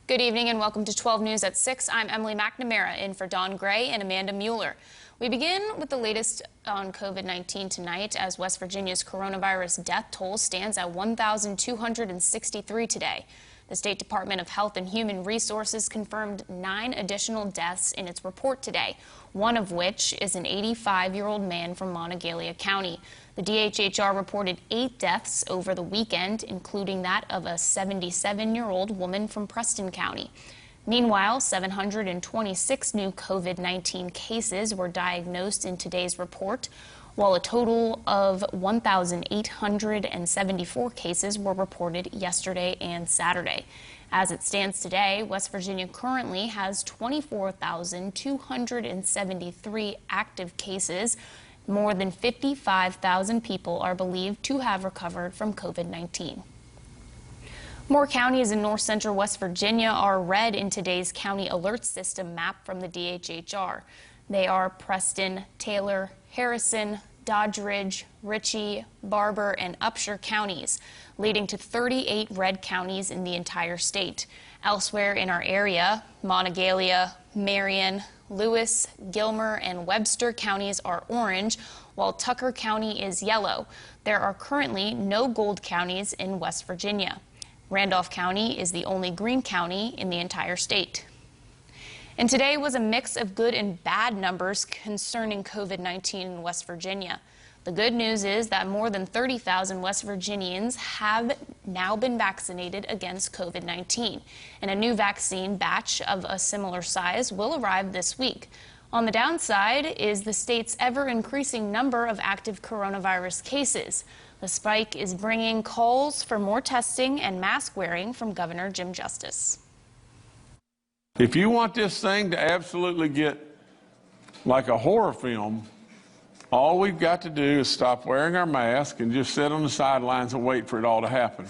Good evening and welcome to 12 News at 6. I'm Emily McNamara in for Dawn Gray and Amanda Mueller. We begin with the latest on COVID-19 tonight as West Virginia's coronavirus death toll stands at 1,263 today. The State Department of Health and Human Resources confirmed 9 additional deaths in its report today, one of which is an 85-year-old man from Monongalia County. The DHHR reported 8 deaths over the weekend, including that of a 77-year-old woman from Preston County. Meanwhile, 726 new COVID-19 cases were diagnosed in today's report, while a total of 1,874 cases were reported yesterday and Saturday. As it stands today, West Virginia currently has 24,273 active cases. More than 55,000 people are believed to have recovered from COVID-19. More counties in north central West Virginia are red in today's county alert system map from the DHHR. They are Preston, Taylor, Harrison, Doddridge, Ritchie, Barber, and Upshur counties, leading to 38 red counties in the entire state. Elsewhere in our area, Monongalia, Marion, Lewis, Gilmer, and Webster counties are orange, while Tucker County is yellow. There are currently no gold counties in West Virginia. Randolph County is the only green county in the entire state. And today was a mix of good and bad numbers concerning COVID-19 in West Virginia. The good news is that more than 30,000 West Virginians have now been vaccinated against COVID-19, and a new vaccine batch of a similar size will arrive this week. On the downside is the state's ever-increasing number of active coronavirus cases. The spike is bringing calls for more testing and mask wearing from Governor Jim Justice. If you want this thing to absolutely get like a horror film, all we've got to do is stop wearing our mask and just sit on the sidelines and wait for it all to happen.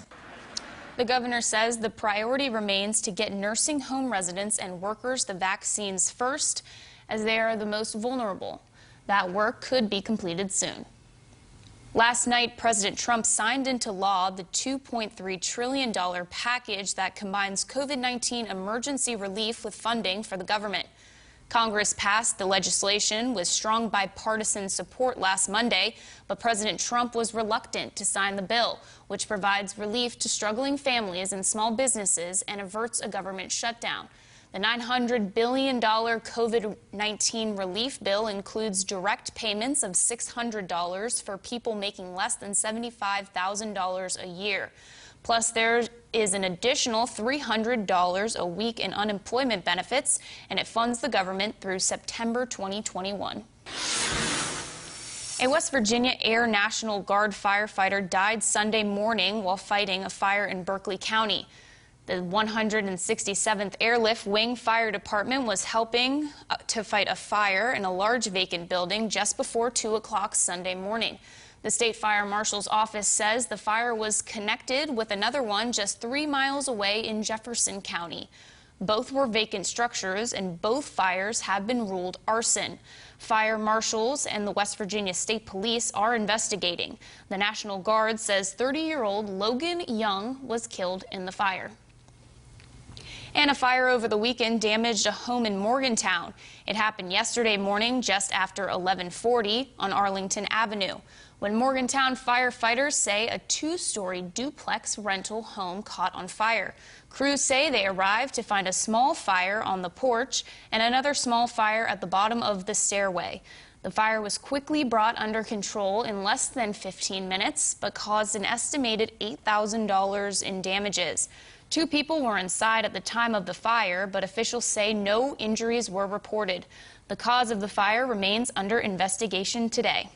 The governor says the priority remains to get nursing home residents and workers the vaccines first, as they are the most vulnerable. That work could be completed soon. Last night, President Trump signed into law the $2.3 trillion package that combines COVID-19 emergency relief with funding for the government. Congress passed the legislation with strong bipartisan support last Monday, but President Trump was reluctant to sign the bill, which provides relief to struggling families and small businesses and averts a government shutdown. The $900 billion COVID-19 relief bill includes direct payments of $600 for people making less than $75,000 a year. Plus, there is an additional $300 a week in unemployment benefits, and it funds the government through September 2021. A West Virginia Air National Guard firefighter died Sunday morning while fighting a fire in Berkeley County. The 167th Airlift Wing Fire Department was helping to fight a fire in a large vacant building just before 2 o'clock Sunday morning. The State Fire Marshal's office says the fire was connected with another one just 3 miles away in Jefferson County. Both were vacant structures, and both fires have been ruled arson. Fire marshals and the West Virginia State Police are investigating. The National Guard says 30-year-old Logan Young was killed in the fire. And a fire over the weekend damaged a home in Morgantown. It happened yesterday morning just after 11:40 on Arlington Avenue, when Morgantown firefighters say a 2-story duplex rental home caught on fire. Crews say they arrived to find a small fire on the porch and another small fire at the bottom of the stairway. The fire was quickly brought under control in less than 15 minutes, but caused an estimated $8,000 in damages. 2 people were inside at the time of the fire, but officials say no injuries were reported. The cause of the fire remains under investigation today.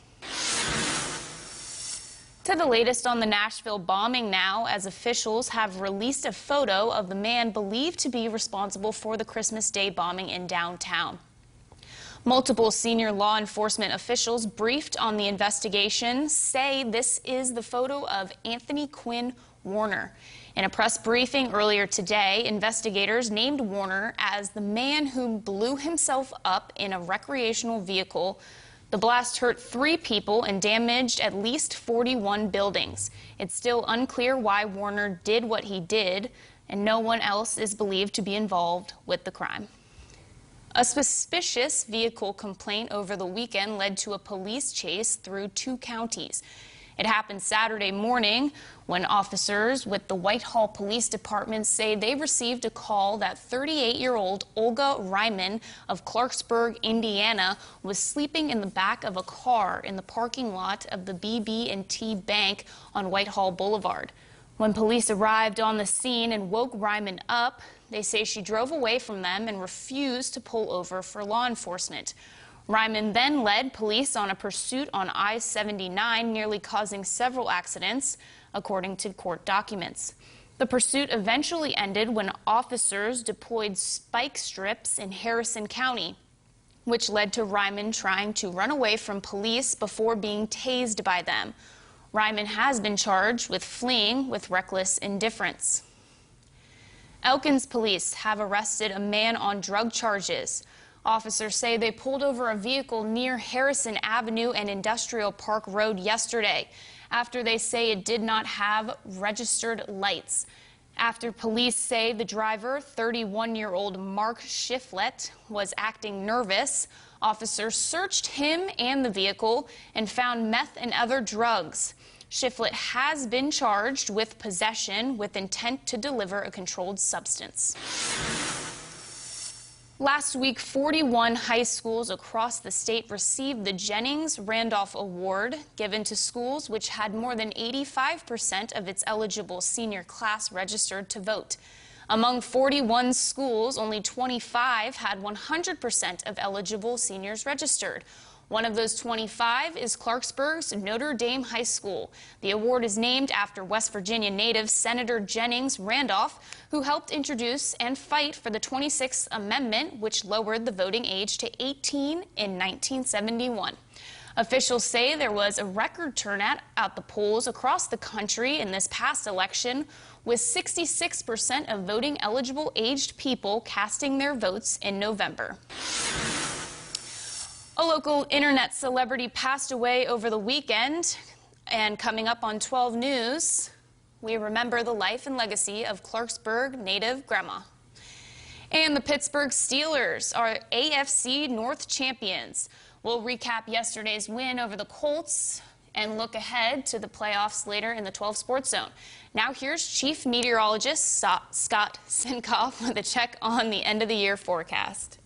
To the latest on the Nashville bombing now, as officials have released a photo of the man believed to be responsible for the Christmas Day bombing in downtown. Multiple senior law enforcement officials briefed on the investigation say this is the photo of Anthony Quinn Warner. In a press briefing earlier today, investigators named Warner as the man who blew himself up in a recreational vehicle. The blast hurt 3 people and damaged at least 41 buildings. It's still unclear why Warner did what he did. and no one else is believed to be involved with the crime. A suspicious vehicle complaint over the weekend led to a police chase through 2 counties. It happened Saturday morning when officers with the Whitehall Police Department say they received a call that 38-year-old Olga Ryman of Clarksburg, Indiana, was sleeping in the back of a car in the parking lot of the BB&T Bank on Whitehall Boulevard. When police arrived on the scene and woke Ryman up, they say she drove away from them and refused to pull over for law enforcement. Ryman then led police on a pursuit on I-79, nearly causing several accidents, according to court documents. The pursuit eventually ended when officers deployed spike strips in Harrison County, which led to Ryman trying to run away from police before being tased by them. Ryman has been charged with fleeing with reckless indifference. Elkins police have arrested a man on drug charges. Officers say they pulled over a vehicle near Harrison Avenue and Industrial Park Road yesterday after they say it did not have registered lights. After police say the driver, 31-year-old Mark Shiflett, was acting nervous, officers searched him and the vehicle and found meth and other drugs. Shiflett has been charged with possession with intent to deliver a controlled substance. Last week, 41 high schools across the state received the Jennings-Randolph Award, given to schools which had more than 85% of its eligible senior class registered to vote. Among 41 schools, only 25 had 100% of eligible seniors registered. One of those 25 is Clarksburg's Notre Dame High School. The award is named after West Virginia native Senator Jennings-Randolph, who helped introduce and fight for the 26th Amendment, which lowered the voting age to 18 in 1971. Officials say there was a record turnout at the polls across the country in this past election, with 66% of voting eligible aged people casting their votes in November. A local internet celebrity passed away over the weekend, and coming up on 12 News, we remember the life and legacy of Clarksburg native Grandma. And the Pittsburgh Steelers are AFC North champions. We'll recap yesterday's win over the Colts and look ahead to the playoffs later in the 12 Sports Zone. Now here's Chief Meteorologist Scott Sinkoff with a check on the end-of-the-year forecast.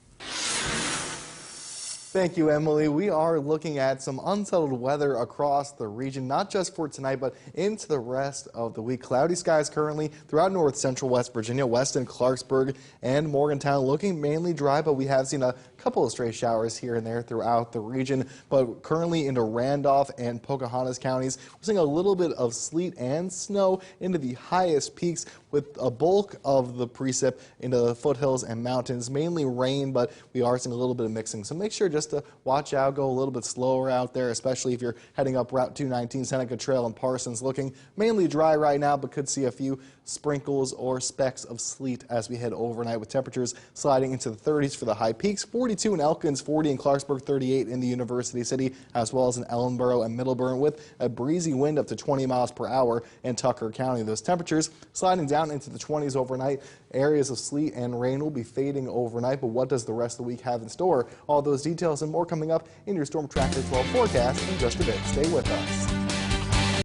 Thank you, Emily. We are looking at some unsettled weather across the region, not just for tonight, but into the rest of the week. Cloudy skies currently throughout north central West Virginia, Weston, Clarksburg, and Morgantown. Looking mainly dry, but we have seen a couple of stray showers here and there throughout the region. But currently into Randolph and Pocahontas counties, we're seeing a little bit of sleet and snow into the highest peaks, with a bulk of the precip into the foothills and mountains. Mainly rain, but we are seeing a little bit of mixing. So make sure just to watch out, go a little bit slower out there, especially if you're heading up Route 219, Seneca Trail and Parsons. Looking mainly dry right now, but could see a few sprinkles or specks of sleet as we head overnight, with temperatures sliding into the 30s for the high peaks. 42 in Elkins, 40 in Clarksburg, 38 in the University City, as well as in Ellenboro and Middleburn, with a breezy wind up to 20 miles per hour in Tucker County. Those temperatures sliding down into the 20s overnight. Areas of sleet and rain will be fading overnight, but what does the rest of the week have in store? All those details and more coming up in your Storm Tracker 12 forecast in just a bit. Stay with us.